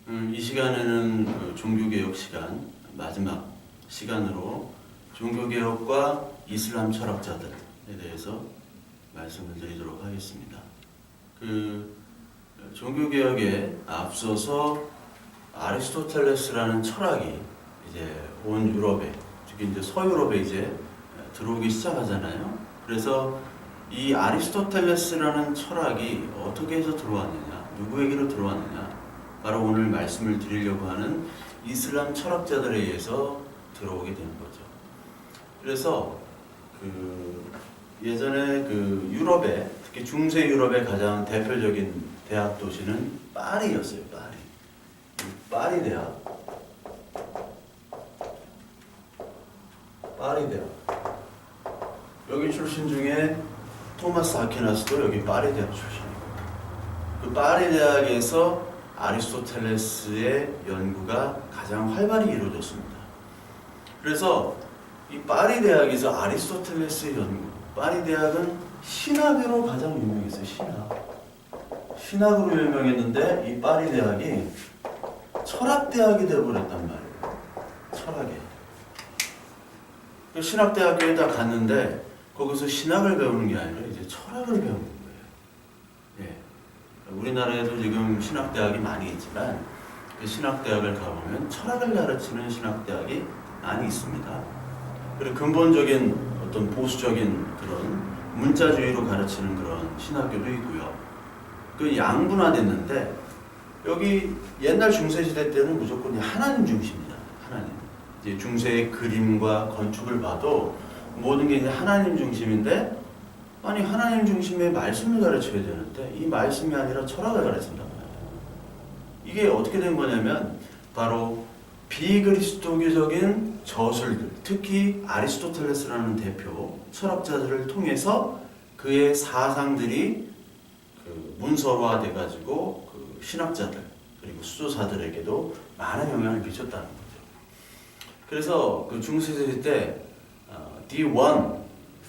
이 시간에는 그 종교개혁 시간, 마지막 시간으로 종교개혁과 이슬람 철학자들에 대해서 말씀을 드리도록 하겠습니다. 그 종교개혁에 앞서서 아리스토텔레스라는 철학이 이제 온 유럽에, 특히 이제 서유럽에 이제 들어오기 시작하잖아요. 그래서 이 아리스토텔레스라는 철학이 어떻게 해서 들어왔느냐, 누구에게로 들어왔느냐, 바로 오늘 말씀을 드리려고 하는 이슬람 철학자들에 의해서 들어오게 되는 거죠. 그래서 예전에 유럽에, 특히 중세 유럽의 가장 대표적인 대학 도시는 파리였어요. 파리 대학. 파리 대학. 여기 출신 중에 토마스 아퀴나스도 여기 파리 대학 출신이에요. 그 파리 대학에서 아리스토텔레스의 연구가 가장 활발히 이루어졌습니다. 그래서 이 파리 대학에서 아리스토텔레스의 연구, 파리 대학은 신학으로 가장 유명했어요. 신학으로 유명했는데 이 파리 대학이 철학대학이 되어버렸단 말이에요. 철학에. 신학대학교에 다 갔는데 거기서 신학을 배우는 게 아니라 이제 철학을 배우는 거예요. 예. 우리나라에도 지금 신학대학이 많이 있지만 그 신학대학을 가보면 철학을 가르치는 신학대학이 많이 있습니다. 그리고 근본적인 어떤 보수적인 그런 문자주의로 가르치는 그런 신학교도 있고요. 그 양분화됐는데 여기 옛날 중세시대 때는 무조건 하나님 중심이다. 하나님. 이제 중세의 그림과 건축을 봐도 모든 게 이제 하나님 중심인데, 아니 하나님 중심의 말씀을 가르쳐야 되는데 이 말씀이 아니라 철학을 가르친단 말이에요. 이게 어떻게 된 거냐면 바로 비그리스도교적인 저술들, 특히 아리스토텔레스라는 대표 철학자들을 통해서 그의 사상들이 문서화돼 가지고 신학자들 그리고 수도사들에게도 많은 영향을 미쳤다는 거죠. 그래서 그 중세시대 때 The One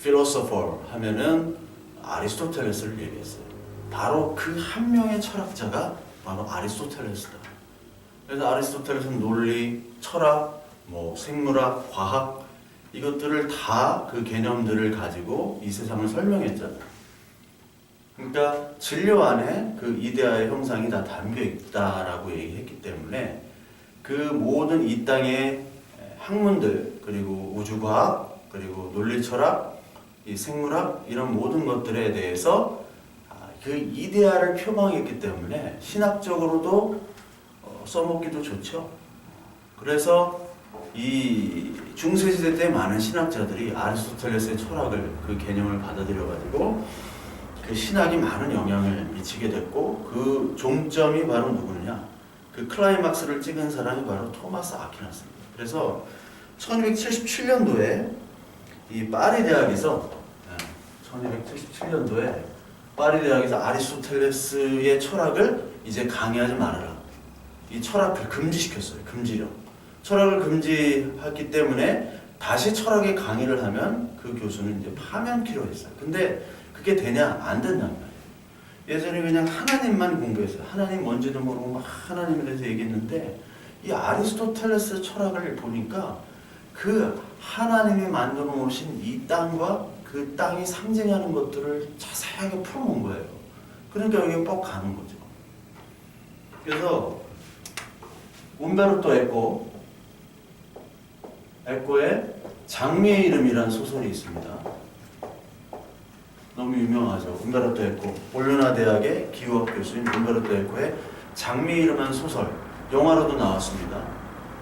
Philosopher 하면은 아리스토텔레스를 얘기했어요. 바로 그 한 명의 철학자가 바로 아리스토텔레스다. 그래서 아리스토텔레스는 논리, 철학, 생물학, 과학 이것들을 다 그 개념들을 가지고 이 세상을 설명했잖아요. 그러니까 진료 안에 그 이데아의 형상이 다 담겨 있다라고 얘기했기 때문에 그 모든 이 땅의 학문들, 그리고 우주과학, 그리고 논리철학, 이 생물학 이런 모든 것들에 대해서 그 이데아를 표방했기 때문에 신학적으로도 써먹기도 좋죠. 그래서 이 중세시대 때 많은 신학자들이 아리스토텔레스의 철학을, 그 개념을 받아들여가지고 그 신학이 많은 영향을 미치게 됐고, 그 종점이 바로 누구냐? 그 클라이막스를 찍은 사람이 바로 토마스 아퀴나스입니다. 그래서 1277년도에 이 파리 대학에서 1277년도에 파리 대학에서 아리스토텔레스의 철학을 이제 강의하지 말아라. 이 철학을 금지시켰어요. 금지령. 철학을 금지했기 때문에 다시 철학의 강의를 하면 그 교수는 이제 파면키로 했어요. 근데 그게 되냐? 안 된단 말이에요. 예전에 그냥 하나님만 공부했어요. 하나님 뭔지도 모르고 막 하나님에 대해서 얘기했는데 이 아리스토텔레스 철학을 보니까 그 하나님이 만들어 놓으신 이 땅과 그 땅이 상징하는 것들을 자세하게 풀어놓은 거예요. 그러니까 여기 뻑 가는 거죠. 그래서 움베르토 에코의 장미의 이름이라는 소설이 있습니다. 너무 유명하죠. 움베르토 에코, 볼로나 대학의 기후학 교수인 움베르토 에코의 장미의 이름한 소설, 영화로도 나왔습니다.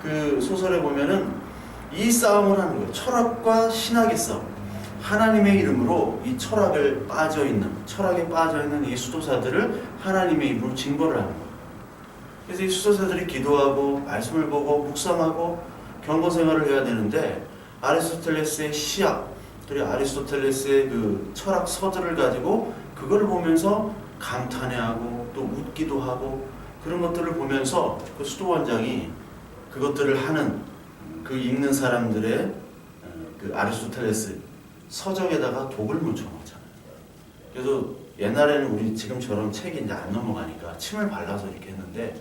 그 소설에 보면은 이 싸움을 하는 거예요. 철학과 신학의 싸움. 하나님의 이름으로 이 철학에 빠져있는 이 수도사들을 하나님의 이름으로 징벌을 하는 거예요. 그래서 이 수도사들이 기도하고 말씀을 보고 묵상하고 경건 생활을 해야 되는데 아리스토텔레스의 시학, 그리고 아리스토텔레스의 그 철학서들을 가지고 그걸 보면서 감탄해하고 또 웃기도 하고 그런 것들을 보면서 그 수도원장이 그것들을 하는 그 읽는 사람들의 그 아리스토텔레스 서적에다가 독을 묻혀놓잖아요. 그래서 옛날에는 우리 지금처럼 책이 이제 안 넘어가니까 침을 발라서 이렇게 했는데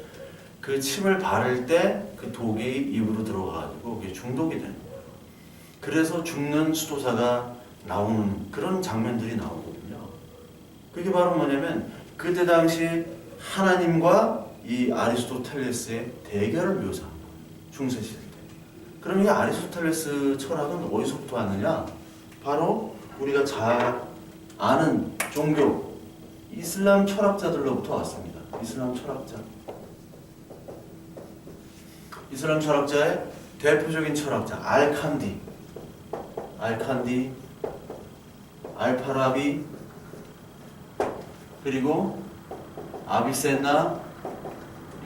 그 침을 바를 때 그 독이 입으로 들어가가지고 그게 중독이 되는 거예요. 그래서 죽는 수도사가 나오는 그런 장면들이 나오거든요. 그게 바로 뭐냐면 그때 당시 하나님과 이 아리스토텔레스의 대결을 묘사한 거예요. 중세 시대 때. 그럼 이 아리스토텔레스 철학은 어디서부터 왔느냐? 바로 우리가 잘 아는 종교 이슬람 철학자들로부터 왔습니다. 이슬람 철학자. 이슬람 철학자의 대표적인 철학자 알칸디, 알파라비, 그리고 아비센나.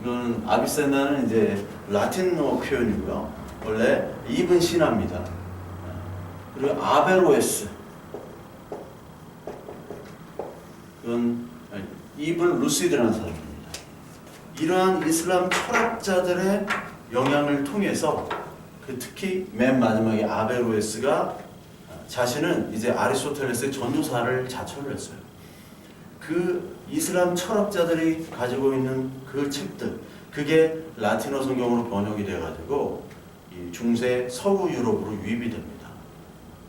이거는 아비센나는 이제 라틴어 표현이고요. 원래 이븐 시나입니다. 그리고 아베로에스. 이건 이븐 루시드라는 사람입니다. 이러한 이슬람 철학자들의 영향을 통해서 특히 맨 마지막에 아베로에스가 자신은 이제 아리스토텔레스의 전도사를 자처를 했어요. 그 이슬람 철학자들이 가지고 있는 그 책들, 그게 라틴어 성경으로 번역이 돼가지고 이 중세 서구 유럽으로 유입이 됩니다.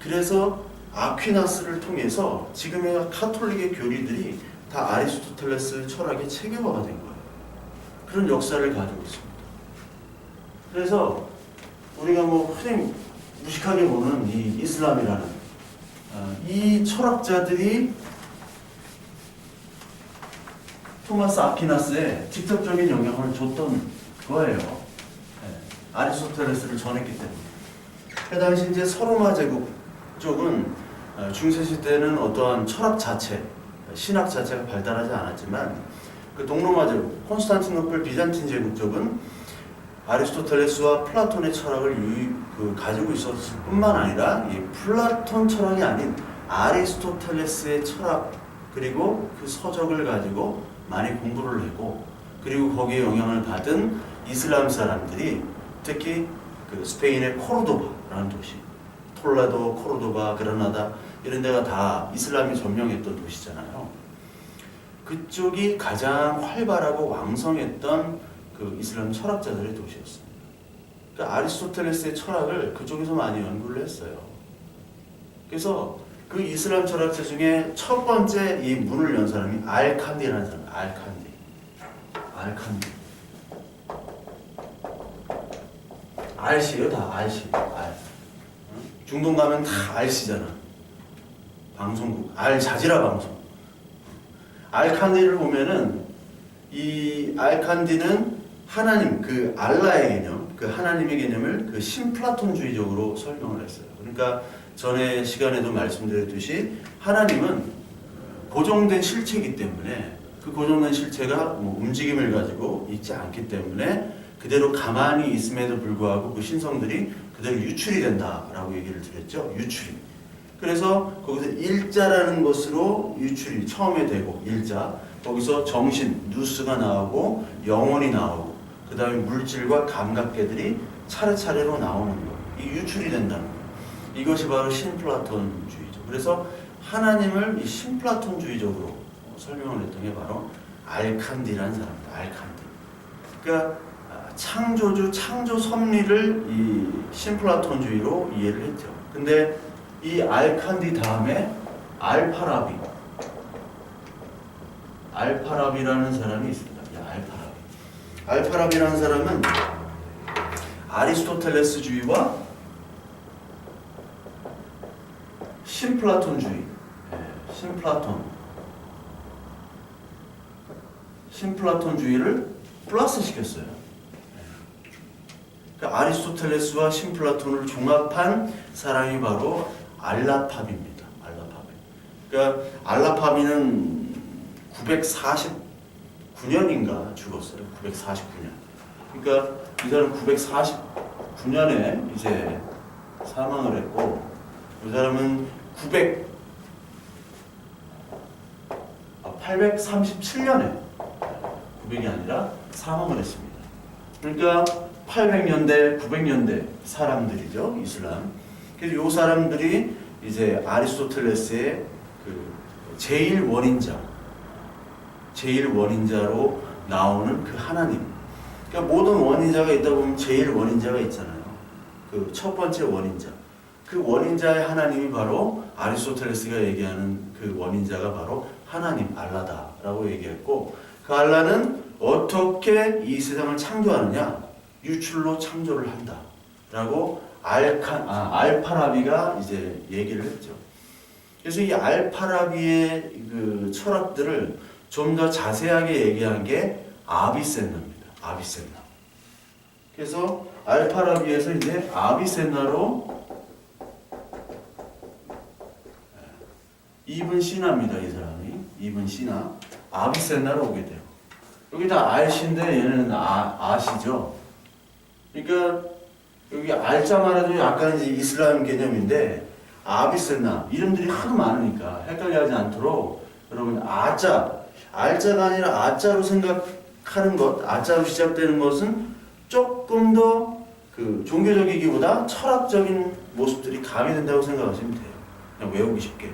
그래서 아퀴나스를 통해서 지금의 카톨릭의 교리들이 다 아리스토텔레스 철학의 체계화가 된 거예요. 그런 역사를 가지고 있습니다. 그래서 우리가 뭐 흔히 무식하게 보는 이 이슬람이라는 이 철학자들이 토마스 아퀴나스에 직접적인 영향을 줬던 거예요. 아리스토텔레스를 전했기 때문에. 그 당시 이제 서로마 제국 쪽은 중세 시대는 어떠한 철학 자체, 신학 자체가 발달하지 않았지만 그 동로마 제국, 콘스탄티노플 비잔틴 제국 쪽은 아리스토텔레스와 플라톤의 철학을 가지고 있었을 뿐만 아니라 이 플라톤 철학이 아닌 아리스토텔레스의 철학 그리고 그 서적을 가지고 많이 공부를 했고, 그리고 거기에 영향을 받은 이슬람 사람들이 특히 그 스페인의 코르도바라는 도시, 톨레도, 코르도바, 그라나다 이런 데가 다 이슬람이 점령했던 도시잖아요. 그쪽이 가장 활발하고 왕성했던 그 이슬람 철학자들의 도시였습니다. 그러니까 아리스토텔레스의 철학을 그쪽에서 많이 연구를 했어요. 그래서 그 이슬람 철학자 중에 첫 번째 이 문을 연 사람이 알칸디라는 사람. 알칸디. 알씨예요, 다 알씨. 중동 가면 다 알씨잖아. 방송국, 알자지라 방송. 알칸디를 보면은 이 알칸디는 하나님, 그 알라의 개념, 그 하나님의 개념을 그 신플라톤주의적으로 설명을 했어요. 그러니까 전에 시간에도 말씀드렸듯이 하나님은 고정된 실체이기 때문에 그 고정된 실체가 뭐 움직임을 가지고 있지 않기 때문에 그대로 가만히 있음에도 불구하고 그 신성들이 그대로 유출이 된다라고 얘기를 드렸죠. 유출이. 그래서 거기서 일자라는 것으로 유출이 처음에 되고 일자, 거기서 정신, 누스가 나오고 영혼이 나오고 그 다음에 물질과 감각계들이 차례차례로 나오는 거. 이 유출이 된다는 거. 이것이 바로 신플라톤주의죠. 그래서 하나님을 이 신플라톤주의적으로 설명을 했던 게 바로 알칸디라는 사람입니다. 알칸디. 그러니까 창조주, 창조 섭리를 이 신플라톤주의로 이해를 했죠. 근데 이 알칸디 다음에 알파라비라는 사람이 있습니다. 알파라비라는 사람은 아리스토텔레스주의와 신플라톤주의, 신플라톤주의를 플러스 시켰어요. 그러니까 아리스토텔레스와 신플라톤을 종합한 사람이 바로 알라파비입니다. 그러니까 알라파비는 949년인가 죽었어요. 949년. 그러니까 이 사람 949년에 이제 사망을 했고, 이 사람은 837년에 900이 아니라 사망을 했습니다. 그러니까 800년대, 900년대 사람들이죠, 이슬람. 그래서 이 사람들이 이제 아리스토텔레스의 그 제1원인자로 나오는 그 하나님. 그러니까 모든 원인자가 있다 보면 제일 원인자가 있잖아요. 그 첫 번째 원인자. 그 원인자의 하나님이 바로 아리스토텔레스가 얘기하는 그 원인자가 바로 하나님 알라다라고 얘기했고, 그 알라는 어떻게 이 세상을 창조하느냐? 유출로 창조를 한다라고 알파라비가 이제 얘기를 했죠. 그래서 이 알파라비의 그 철학들을 좀 더 자세하게 얘기한 게 아비센나입니다. 아비센나. 그래서 알파라비에서 이제 아비센나로 이븐 시나입니다. 이 사람이 이븐 시나 아비센나로 오게 돼요. 여기 다 알시인데 얘는 아시죠. 그러니까 여기 알자만 해도 약간 이제 이슬람 개념인데 아비센나 이름들이 하도 많으니까 헷갈려하지 않도록 여러분 알자가 아니라 아자로 생각하는 것, 아자로 시작되는 것은 조금 더 그 종교적이기보다 철학적인 모습들이 가미된다고 생각하시면 돼요. 그냥 외우기 쉽게.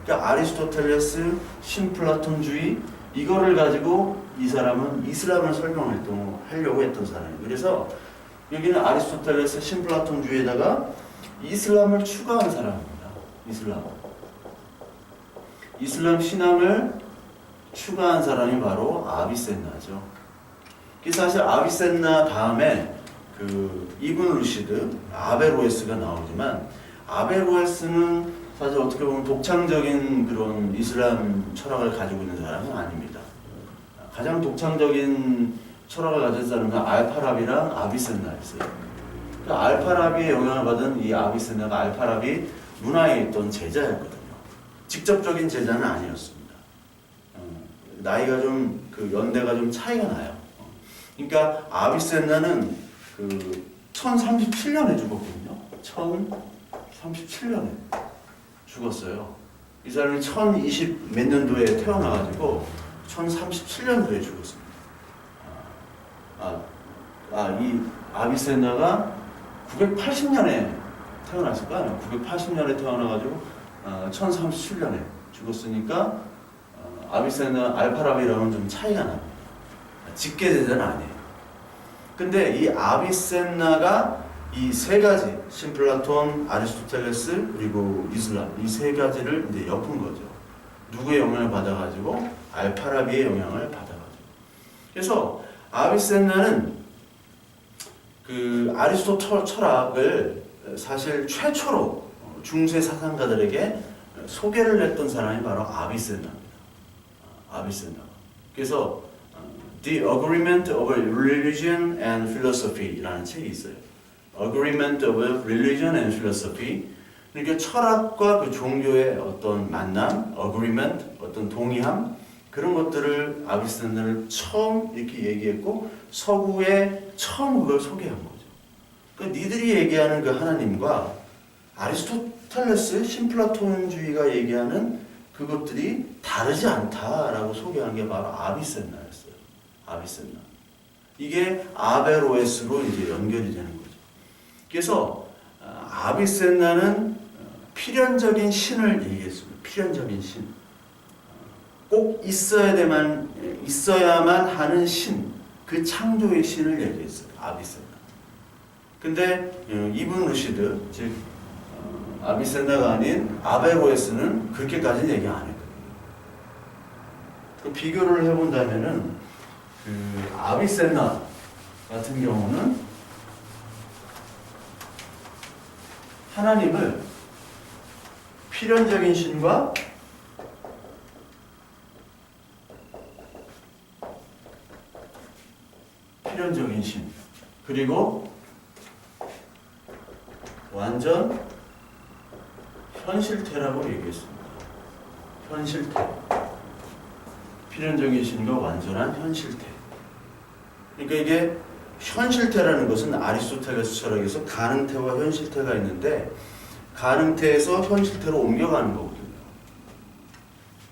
그러니까 아리스토텔레스, 신플라톤주의 이거를 가지고 이 사람은 이슬람을 설명하려고 했던 사람이에요. 그래서 여기는 아리스토텔레스, 신플라톤주의에다가 이슬람을 추가한 사람입니다. 이슬람 신앙을 추가한 사람이 바로 아비센나죠. 사실 아비센나 다음에 그 이븐 루시드, 아베로에스가 나오지만 아베로에스는 사실 어떻게 보면 독창적인 그런 이슬람 철학을 가지고 있는 사람은 아닙니다. 가장 독창적인 철학을 가진 사람은 알파라비랑 아비센나였어요. 그 알파라비의 영향을 받은 이 아비센나가 알파라비 문화에 있던 제자였거든요. 직접적인 제자는 아니었습니다. 나이가 좀 그 연대가 좀 차이가 나요. 그러니까 아비센나는 그 1037년에 죽었거든요. 1037년에 죽었어요. 이 사람이 1020 몇 년도에 태어나가지고 1037년도에 죽었습니다. 이 아비센나가 980년에 태어났을 거 아니에요. 980년에 태어나가지고 1037년에 죽었으니까 아비센나 알파라비랑은 좀 차이가 납니다. 직계제자는 아니에요. 근데 이 아비센나가 이 세 가지, 신플라톤, 아리스토텔레스, 그리고 이슬람, 이 세 가지를 이제 엮은 거죠. 누구의 영향을 받아가지고? 알파라비의 영향을 받아가지고. 그래서 아비센나는 그 아리스토텔 철학을 사실 최초로 중세 사상가들에게 소개를 했던 사람이 바로 아비센나입니다. 아비센나가. 그래서 The Agreement of Religion and Philosophy라는 책이 있어요. Agreement of Religion and Philosophy. 그러니까 철학과 그 종교의 어떤 만남, agreement, 어떤 동의함 그런 것들을 아비센나를 처음 이렇게 얘기했고 서구에 처음 그걸 소개한 거죠. 그러니까 니들이 얘기하는 그 하나님과 아리스토텔레스, 신플라톤주의가 얘기하는 그것들이 다르지 않다라고 소개한 게 바로 아비센나였어요. 아비센나. 이게 아베로에스로 이제 연결이 되는 거죠. 그래서 아비센나는 필연적인 신을 얘기했습니다. 필연적인 신. 꼭 있어야만 하는 신. 그 창조의 신을 얘기했어요. 아비센나. 근데 이븐 루시드, 즉 아비센나가 아닌 아베로에스는 그렇게까지는 얘기 안 했거든요. 그 비교를 해본다면은 그 아비센나 같은 경우는 하나님을 필연적인 신과 필연적인 신 그리고 완전 현실태라고 얘기했습니다. 현실태. 필연적인 신과 완전한 현실태. 그러니까 이게 현실태라는 것은 아리스토텔레스 철학에서 가능태와 현실태가 있는데 가능태에서 현실태로 옮겨가는 거거든요.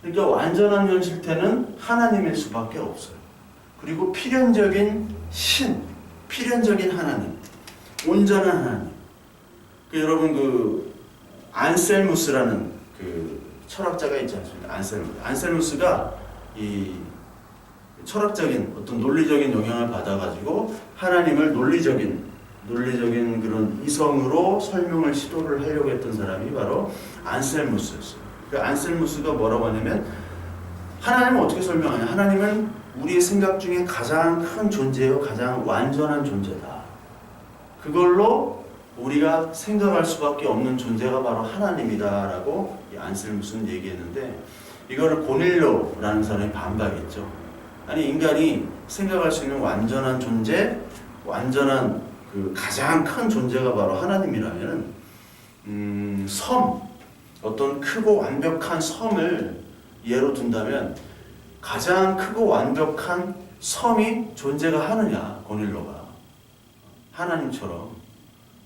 그러니까 완전한 현실태는 하나님일 수밖에 없어요. 그리고 필연적인 신, 필연적인 하나님, 온전한 하나님. 여러분 그 안셀무스라는 그 철학자가 있지 않습니까? 안셀무스가 이 철학적인 어떤 논리적인 영향을 받아가지고 하나님을 논리적인 그런 이성으로 설명을 시도를 하려고 했던 사람이 바로 안셀무스였어요. 그 안셀무스가 뭐라고 하냐면 하나님을 어떻게 설명하냐? 하나님은 우리의 생각 중에 가장 큰 존재요, 가장 완전한 존재다. 그걸로 우리가 생각할 수밖에 없는 존재가 바로 하나님이다라고 이 안셀무스는 얘기했는데 이거를 고닐료라는 사람이 반박했죠. 아니 인간이 생각할 수 있는 완전한 존재, 완전한 그 가장 큰 존재가 바로 하나님이라면 어떤 크고 완벽한 섬을 예로 든다면 가장 크고 완벽한 섬이 존재가 하느냐, 고닐료가 하나님처럼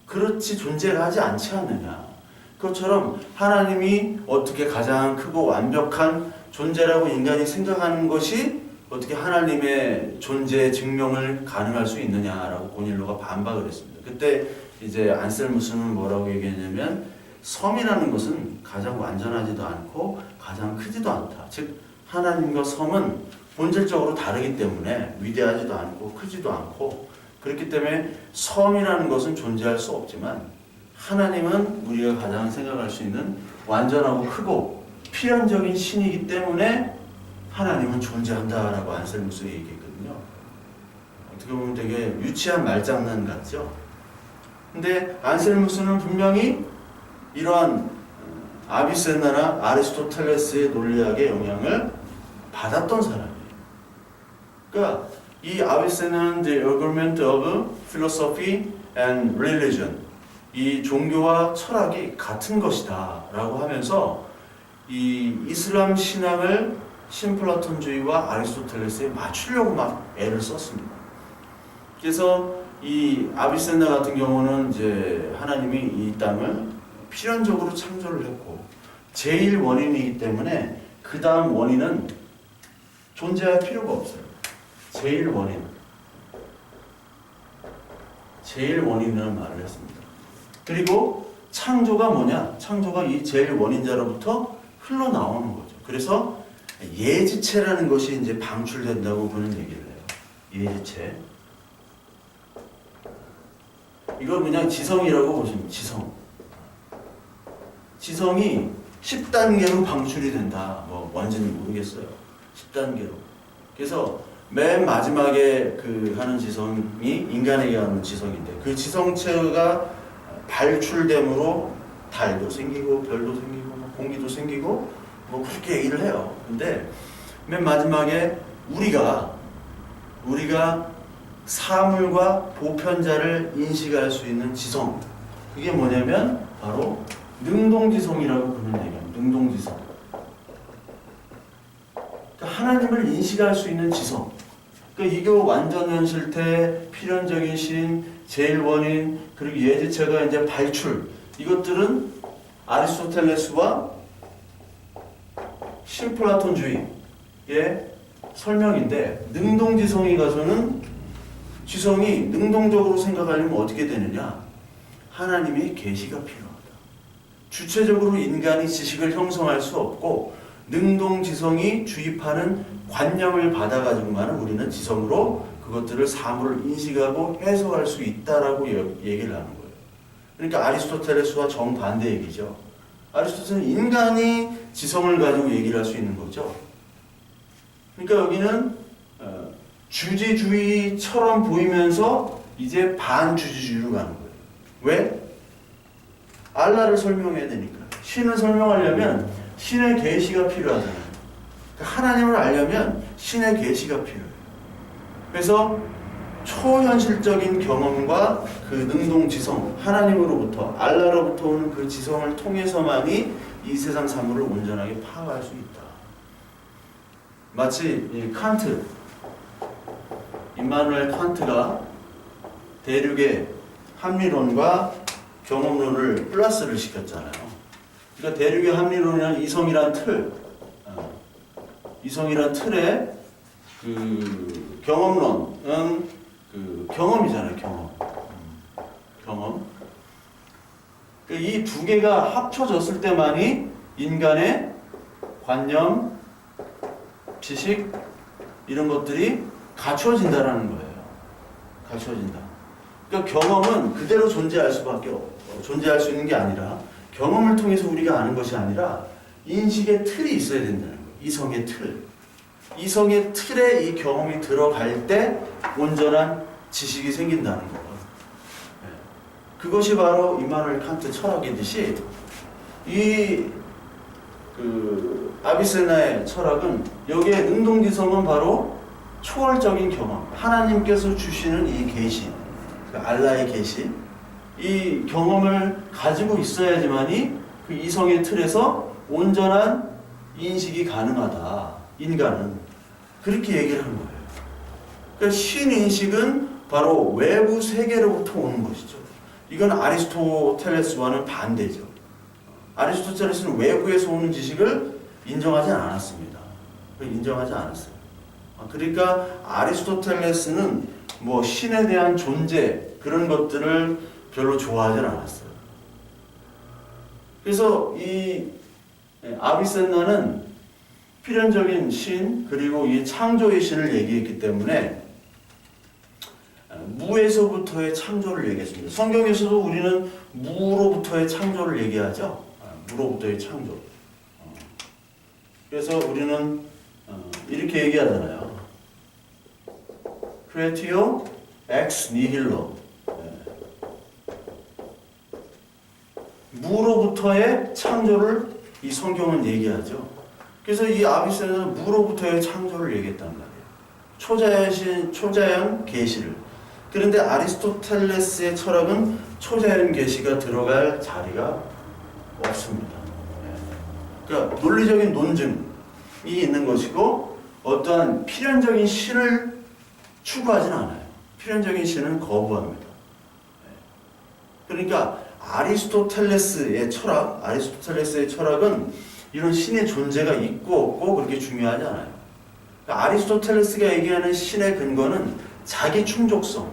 그렇지 존재가 하지 않지 않느냐. 그것처럼 하나님이 어떻게 가장 크고 완벽한 존재라고 인간이 생각하는 것이 어떻게 하나님의 존재 증명을 가능할 수 있느냐라고 고닐료가 반박을 했습니다. 그때 이제 안셀무스는 뭐라고 얘기했냐면 섬이라는 것은 가장 완전하지도 않고 가장 크지도 않다. 즉 하나님과 섬은 본질적으로 다르기 때문에 위대하지도 않고 크지도 않고 그렇기 때문에 섬이라는 것은 존재할 수 없지만 하나님은 우리가 가장 생각할 수 있는 완전하고 크고 필연적인 신이기 때문에 하나님은 존재한다라고 안셀무스가 얘기했거든요. 어떻게 보면 되게 유치한 말장난 같죠? 근데 안셀무스는 분명히 이러한 아비센나나 아리스토텔레스의 논리학의 영향을 받았던 사람이에요. 그러니까 이 아비센나는 The Argument of Philosophy and Religion, 이 종교와 철학이 같은 것이다 라고 하면서 이 이슬람 신앙을 신플라톤주의와 아리스토텔레스에 맞추려고 막 애를 썼습니다. 그래서 이 아비센나 같은 경우는 이제 하나님이 이 땅을 필연적으로 창조를 했고 제일 원인이기 때문에 그 다음 원인은 존재할 필요가 없어요. 제일 원인이라는 말을 했습니다. 그리고 창조가 뭐냐? 창조가 이 제일 원인자로부터 흘러나오는 거죠. 그래서 예지체라는 것이 이제 방출된다고 그는 얘기를 해요. 예지체. 이걸 그냥 지성이라고 보시면 지성이 10단계로 방출이 된다. 뭐 완전히 모르겠어요. 10단계로. 그래서 맨 마지막에 그 하는 지성이 인간에게 하는 지성인데 그 지성체가 발출됨으로 달도 생기고 별도 생기고 공기도 생기고 뭐 그렇게 얘기를 해요. 근데 맨 마지막에 우리가 사물과 보편자를 인식할 수 있는 지성, 그게 뭐냐면 바로 능동지성이라고 그런 얘기예요. 능동지성. 그러니까 하나님을 인식할 수 있는 지성. 그러니까 이게 완전현실태, 필연적인 신, 제일 원인, 그리고 예지체가 이제 발출. 이것들은 아리스토텔레스와 신플라톤주의의 설명인데 능동지성이 가서는 지성이 능동적으로 생각하려면 어떻게 되느냐? 하나님의 계시가 필요하다. 주체적으로 인간이 지식을 형성할 수 없고 능동지성이 주입하는 관념을 받아가지고만 우리는 지성으로 그것들을 사물을 인식하고 해석할 수 있다라고 얘기를 하는 거예요. 그러니까 아리스토텔레스와 정반대 얘기죠. 아리스토텔레스는 인간이 지성을 가지고 얘기를 할 수 있는 거죠. 그러니까 여기는 주지주의처럼 보이면서 이제 반주지주의로 가는 거예요. 왜? 알라를 설명해야 되니까. 신을 설명하려면 신의 계시가 필요하잖아요. 그러니까 하나님을 알려면 신의 계시가 필요해요. 그래서 초현실적인 경험과 그 능동지성, 하나님으로부터, 알라로부터 오는 그 지성을 통해서만이 이 세상 사물을 온전하게 파악할 수 있다. 마치 이 칸트, 임마누엘 칸트가 대륙의 합리론과 경험론을 플러스를 시켰잖아요. 그러니까 대륙의 합리론이란 이성이란 틀에 그 경험론은 그 경험이잖아요. 경험. 이 두 개가 합쳐졌을 때만이 인간의 관념, 지식, 이런 것들이 갖추어진다라는 거예요. 갖추어진다. 그러니까 경험은 그대로 존재할 존재할 수 있는 게 아니라 경험을 통해서 우리가 아는 것이 아니라 인식의 틀이 있어야 된다는 거예요. 이성의 틀. 이성의 틀에 이 경험이 들어갈 때 온전한 지식이 생긴다는 거예요. 그것이 바로 이마누엘 칸트 철학이듯이 아비세나의 철학은 여기에 능동지성은 바로 초월적인 경험, 하나님께서 주시는 이 계시, 알라의 계시, 이 경험을 가지고 있어야지만이 그 이성의 틀에서 온전한 인식이 가능하다. 인간은 그렇게 얘기를 하는 거예요. 그러니까 신인식은 바로 외부 세계로부터 오는 것이죠. 이건 아리스토텔레스와는 반대죠. 아리스토텔레스는 외부에서 오는 지식을 인정하지 않았습니다. 인정하지 않았어요. 그러니까 아리스토텔레스는 뭐 신에 대한 존재 그런 것들을 별로 좋아하지 않았어요. 그래서 이 아비센나는 필연적인 신 그리고 이 창조의 신을 얘기했기 때문에 무에서부터의 창조를 얘기했습니다. 성경에서도 우리는 무로부터의 창조를 얘기하죠. 무로부터의 창조. 그래서 우리는 이렇게 얘기하잖아요. Creatio ex nihilo. 무로부터의 창조를 이 성경은 얘기하죠. 그래서 이 아비세나는 무로부터의 창조를 얘기했단 말이에요. 초자연 계시를. 그런데 아리스토텔레스의 철학은 초자연 계시가 들어갈 자리가 없습니다. 그러니까 논리적인 논증이 있는 것이고 어떠한 필연적인 신을 추구하진 않아요. 필연적인 신은 거부합니다. 그러니까 아리스토텔레스의 철학은 이런 신의 존재가 있고 없고 그렇게 중요하지 않아요. 그러니까 아리스토텔레스가 얘기하는 신의 근거는 자기 충족성,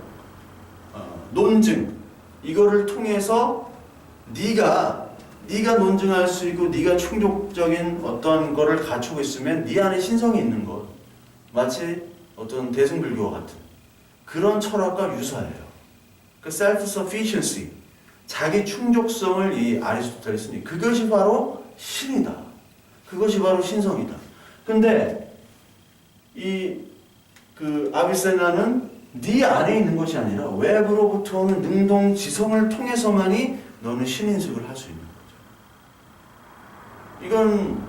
논증, 이거를 통해서 네가 논증할 수 있고 네가 충족적인 어떤 거를 갖추고 있으면 네 안에 신성이 있는 것, 마치 어떤 대승불교와 같은 그런 철학과 유사해요. 그 self-sufficiency, 자기 충족성을 이 아리스토텔레스는 그것이 바로 신이다. 그것이 바로 신성이다. 근데 아비세나는 네 안에 있는 것이 아니라 외부로부터 오는 능동지성을 통해서만이 너는 신인식을 할 수 있는 거죠. 이건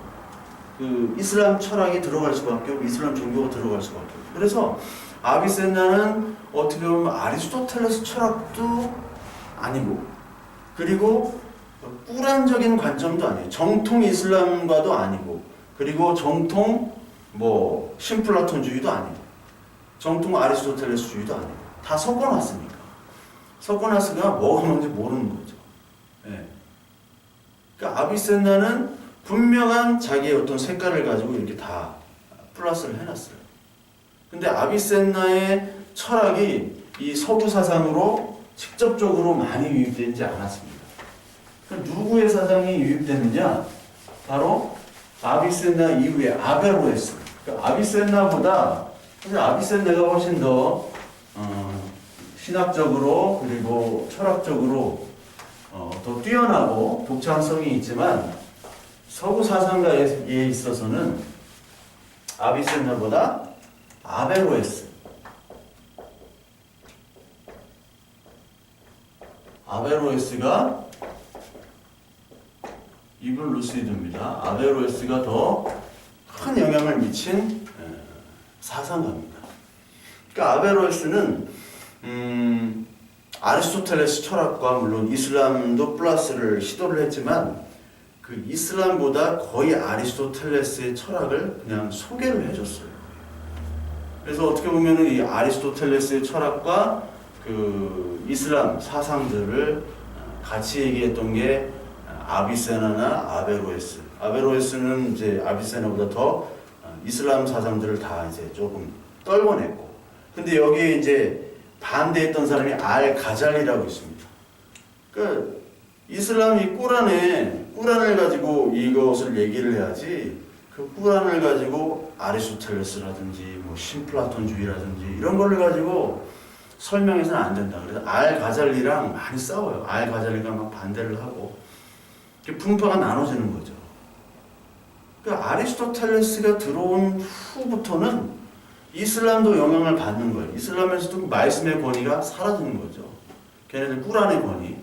이슬람 철학이 들어갈 수밖에 없고 이슬람 종교가 들어갈 수밖에 없고 그래서 아비세나는 어떻게 보면 아리스토텔레스 철학도 아니고 그리고 꾸란적인 관점도 아니에요. 정통 이슬람과도 아니고 그리고 정통 신플라톤주의도 아니고 정통 아리스토텔레스주의도 아니고 다 섞어놨으니까. 섞어놨으니까 뭐가 뭔지 모르는 거죠. 예. 그러니까 아비센나는 분명한 자기의 어떤 색깔을 가지고 이렇게 다 플러스를 해놨어요. 근데 아비센나의 철학이 이 서구 사상으로 직접적으로 많이 유입되지 않았습니다. 누구의 사상이 유입되느냐? 바로 아비센나 이후에 아베로에스. 그러니까 아비센나보다 사실 아비센나가 훨씬 더 신학적으로 그리고 철학적으로 더 뛰어나고 독창성이 있지만 서구 사상가에 있어서는 아비센나보다 아베로에스가 이블 루시드입니다. 아베로에스가 더 큰 영향을 미친 사상가입니다. 그러니까 아베로에스는 아리스토텔레스 철학과 물론 이슬람도 플러스를 시도를 했지만 그 이슬람보다 거의 아리스토텔레스의 철학을 그냥 소개를 해줬어요. 그래서 어떻게 보면 이 아리스토텔레스의 철학과 그 이슬람 사상들을 같이 얘기했던 게 아비세나나 아베로에스. 아베로에스는 이제 아비세나보다 더 이슬람 사상들을 다 이제 조금 떨궈냈고. 근데 여기에 이제 반대했던 사람이 알-가잘리라고 있습니다. 그 이슬람이 꾸란을 가지고 이것을 얘기를 해야지 그 꾸란을 가지고 아리스토텔레스라든지 뭐 신플라톤주의라든지 이런 거를 가지고 설명해서는 안 된다. 그래서 알가잘리랑 많이 싸워요. 알가잘리가 막 반대를 하고 분파가 나눠지는 거죠. 그러니까 아리스토텔레스가 들어온 후부터는 이슬람도 영향을 받는 거예요. 이슬람에서도 말씀의 권위가 사라지는 거죠. 걔네들 꾸란의 권위,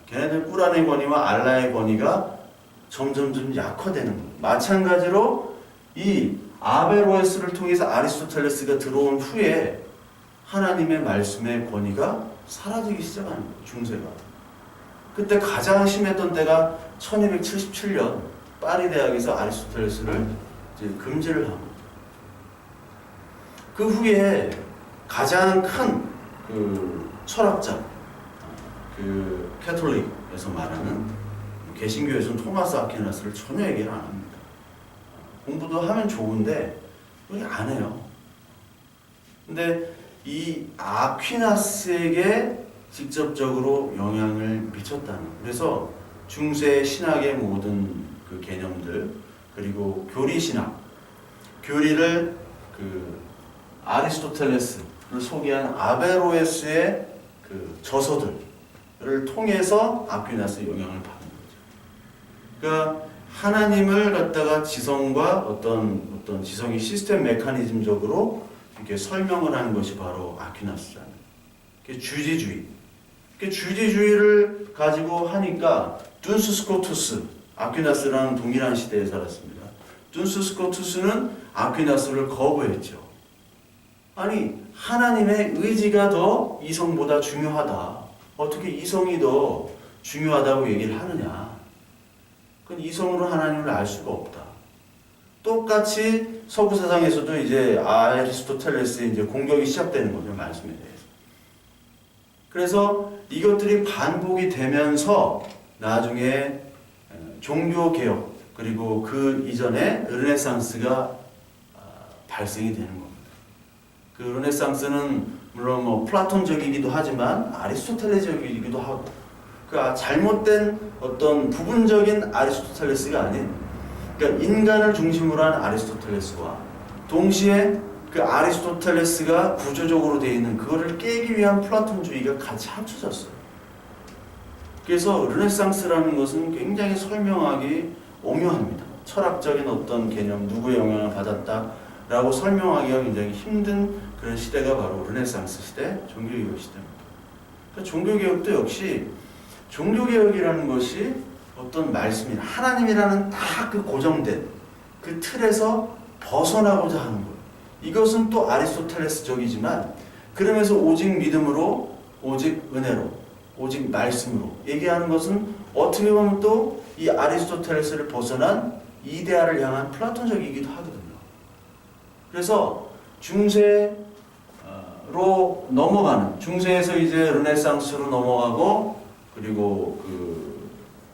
걔네들 꾸란의 권위와 알라의 권위가 점점 약화되는 거예요. 마찬가지로 이 아베로에스를 통해서 아리스토텔레스가 들어온 후에 하나님의 말씀의 권위가 사라지기 시작하는 거예요. 중세가. 그때 가장 심했던 때가 1277년 파리 대학에서 아리스토텔레스를 이제 금지를 한 거죠. 그 후에 가장 큰 그 철학자, 그 캐톨릭에서 말하는 개신교에서는 토마스 아퀴나스를 전혀 얘기를 안 합니다. 공부도 하면 좋은데 그렇게 안 해요. 근데 이 아퀴나스에게 직접적으로 영향을 미쳤다는. 그래서 중세 신학의 모든 그 개념들 그리고 교리 신학, 교리를 그 아리스토텔레스를 소개한 아베로에스의 그 저서들을 통해서 아퀴나스의 영향을 받는 거죠. 그러니까 하나님을 갖다가 지성과 어떤 지성이 시스템 메커니즘적으로 이렇게 설명을 하는 것이 바로 아퀴나스잖아요. 주지주의. 주지주의를 가지고 하니까 둔스 스코투스, 아퀴나스랑 동일한 시대에 살았습니다. 둔스 스코투스는 아퀴나스를 거부했죠. 아니, 하나님의 의지가 더 이성보다 중요하다. 어떻게 이성이 더 중요하다고 얘기를 하느냐. 그건 이성으로 하나님을 알 수가 없다. 똑같이 서구 사상에서도 이제 아리스토텔레스의 이제 공격이 시작되는 거죠, 말씀에 대해서. 그래서 이것들이 반복이 되면서 나중에 종교 개혁 그리고 그 이전에 르네상스가 발생이 되는 겁니다. 그 르네상스는 물론 뭐 플라톤적이기도 하지만 아리스토텔레스적이기도 하고 그 잘못된 어떤 부분적인 아리스토텔레스가 아닌 그러니까 인간을 중심으로 한 아리스토텔레스와 동시에 그 아리스토텔레스가 구조적으로 되어 있는 그거를 깨기 위한 플라톤주의가 같이 합쳐졌어요. 그래서 르네상스라는 것은 굉장히 설명하기 오묘합니다. 철학적인 어떤 개념, 누구의 영향을 받았다라고 설명하기가 굉장히 힘든 그런 시대가 바로 르네상스 시대, 종교개혁 시대입니다. 그러니까 종교개혁도 역시 종교개혁이라는 것이 어떤 말씀이나 하나님이라는 딱 그 고정된 그 틀에서 벗어나고자 하는 거예요. 이것은 또 아리스토텔레스적이지만 그러면서 오직 믿음으로, 오직 은혜로, 오직 말씀으로 얘기하는 것은 어떻게 보면 또 이 아리스토텔레스를 벗어난 이데아를 향한 플라톤적이기도 하거든요. 그래서 중세로 넘어가는, 중세에서 이제 르네상스로 넘어가고 그리고 그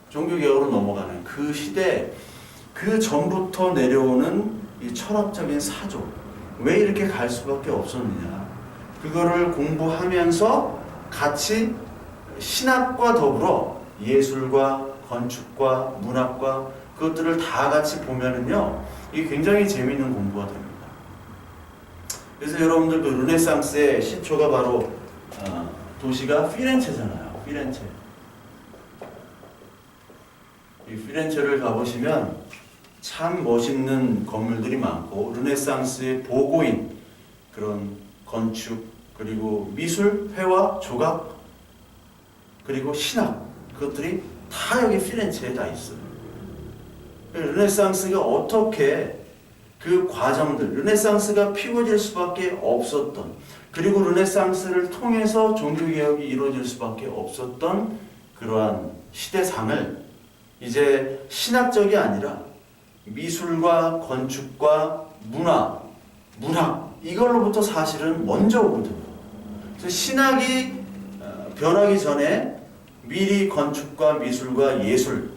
종교개혁으로 넘어가는 그 시대, 그 전부터 내려오는 이 철학적인 사조, 왜 이렇게 갈 수밖에 없었느냐, 그거를 공부하면서 같이 신학과 더불어 예술과 건축과 문학과 그것들을 다 같이 보면은요, 이게 굉장히 재미있는 공부가 됩니다. 그래서 여러분들 그 르네상스의 시초가 바로 도시가 피렌체잖아요. 피렌체. 이 피렌체를 가보시면 참 멋있는 건물들이 많고 르네상스의 보고인 그런 건축 그리고 미술, 회화, 조각 그리고 신학 그것들이 다 여기 피렌체에 다 있어요. 르네상스가 어떻게 그 과정들, 르네상스가 피워질 수밖에 없었던 그리고 르네상스를 통해서 종교개혁이 이루어질 수밖에 없었던 그러한 시대상을 이제 신학적이 아니라 미술과 건축과 문학 이걸로부터 사실은 먼저 오거든요. 그래서 신학이 변하기 전에 미리 건축과 미술과 예술,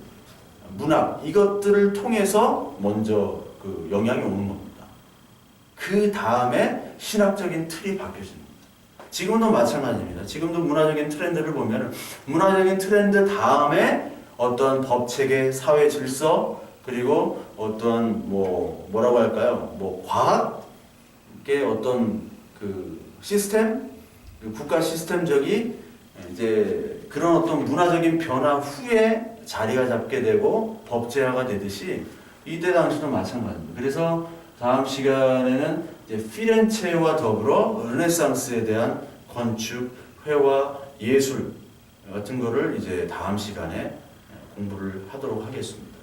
문학 이것들을 통해서 먼저 그 영향이 오는 겁니다. 그 다음에 신학적인 틀이 바뀌어집니다. 지금도 마찬가지입니다. 지금도 문화적인 트렌드를 보면 문화적인 트렌드 다음에 어떤 법체계, 사회 질서, 그리고 어떠한 뭐라고 할까요? 뭐 과학의 어떤 그 시스템, 그 국가 시스템적이 이제 그런 어떤 문화적인 변화 후에 자리가 잡게 되고 법제화가 되듯이 이때 당시도 마찬가지입니다. 그래서 다음 시간에는 이제 피렌체와 더불어 르네상스에 대한 건축, 회화, 예술 같은 거를 이제 다음 시간에 공부를 하도록 하겠습니다.